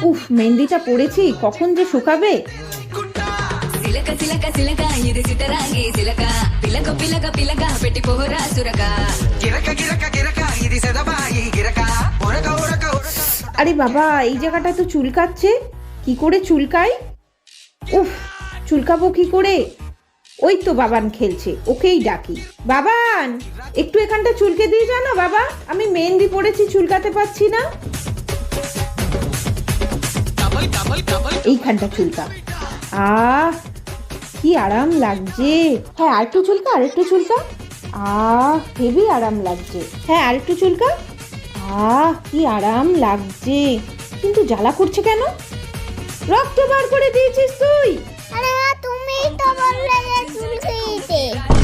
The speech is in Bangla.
উফ, মেহেন্দিটা পড়েছি, কখন যে শুকাবে। আরে বাবা, এই জায়গাটা তো চুলকাচ্ছে, কি করে চুলকাই? উফ, চুলকাবো কি করে? ওই তো বাবান খেলছে, ওকেই ডাকি। বাবান, একটু এখানটা চুলকে দিয়ে জানো বাবা, আমি মেহেন্দি পড়েছি, চুলকাতে পারছি না। এইখানটা চুলকা। আহ, কি আরাম লাগছে। হ্যাঁ, আরেকটু চুলকা, আরেকটু চুলকা। আহ, হেভি আরাম লাগছে। হ্যাঁ, আরেকটু চুলকা। আহ, কি আরাম লাগছে, কিন্তু জ্বালা করছে কেন? রক্ত বার করে দিয়েছিস তুই? আরে তুমি তো বললে যে চুলকে দিতে।